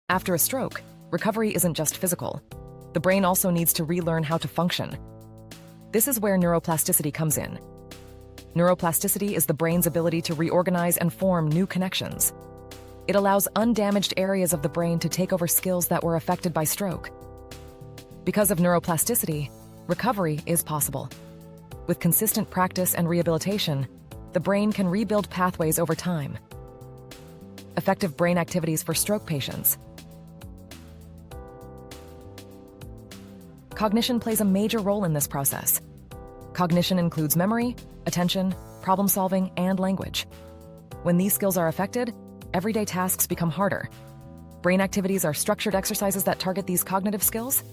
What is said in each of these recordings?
After a stroke, recovery isn't just physical. The brain also needs to relearn how to function. This is where neuroplasticity comes in. Neuroplasticity is the brain's ability to reorganize and form new connections. It allows undamaged areas of the brain to take over skills that were affected by stroke. Because of neuroplasticity, recovery is possible. With consistent practice and rehabilitation, the brain can rebuild pathways over time. Effective brain activities for stroke patients. Cognition plays a major role in this process. Cognition includes memory, attention, problem-solving, and language. When these skills are affected, everyday tasks become harder. Brain activities are structured exercises that target these cognitive skills.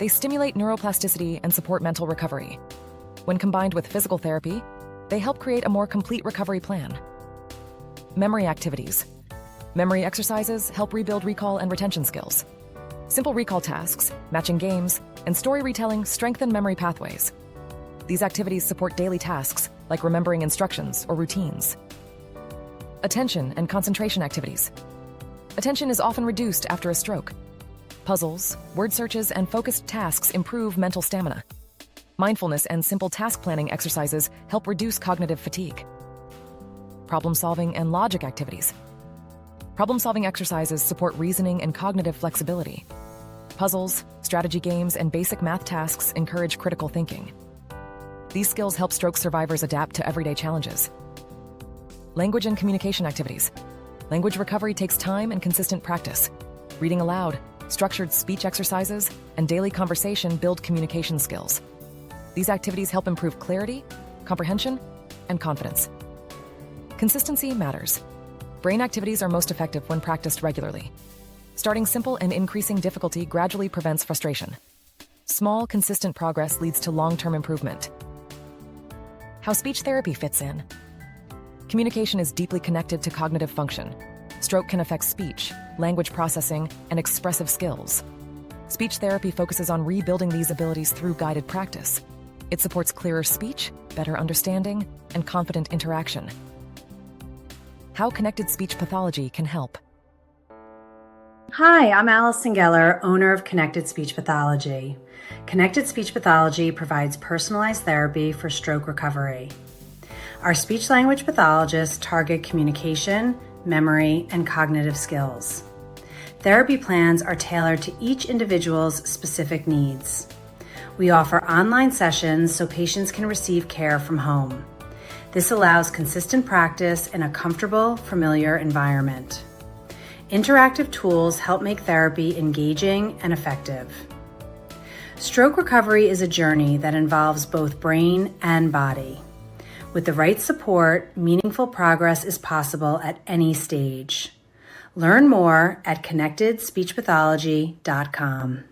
They stimulate neuroplasticity and support mental recovery. When combined with physical therapy, they help create a more complete recovery plan. Memory activities. Memory exercises help rebuild recall and retention skills. Simple recall tasks, matching games, and story retelling strengthen memory pathways. These activities support daily tasks like remembering instructions or routines. Attention and concentration activities. Attention is often reduced after a stroke. Puzzles, word searches, and focused tasks improve mental stamina. Mindfulness and simple task planning exercises help reduce cognitive fatigue. Problem-solving and logic activities. Problem-solving exercises support reasoning and cognitive flexibility. Puzzles, strategy games, and basic math tasks encourage critical thinking. These skills help stroke survivors adapt to everyday challenges. Language and communication activities. Language recovery takes time and consistent practice. Reading aloud, structured speech exercises, and daily conversation build communication skills. These activities help improve clarity, comprehension, and confidence. Consistency matters. Brain activities are most effective when practiced regularly. Starting simple and increasing difficulty gradually prevents frustration. Small, consistent progress leads to long-term improvement. How speech therapy fits in. Communication is deeply connected to cognitive function. Stroke can affect speech, language processing, and expressive skills. Speech therapy focuses on rebuilding these abilities through guided practice. It supports clearer speech, better understanding, and confident interaction. How connected speech pathology can help. Hi, I'm Allison Geller, owner of Connected Speech Pathology. Connected Speech Pathology provides personalized therapy for stroke recovery. Our speech-language pathologists target communication, memory, and cognitive skills. Therapy plans are tailored to each individual's specific needs. We offer online sessions so patients can receive care from home. This allows consistent practice in a comfortable, familiar environment. Interactive tools help make therapy engaging and effective. Stroke recovery is a journey that involves both brain and body. With the right support, meaningful progress is possible at any stage. Learn more at connectedspeechpathology.com.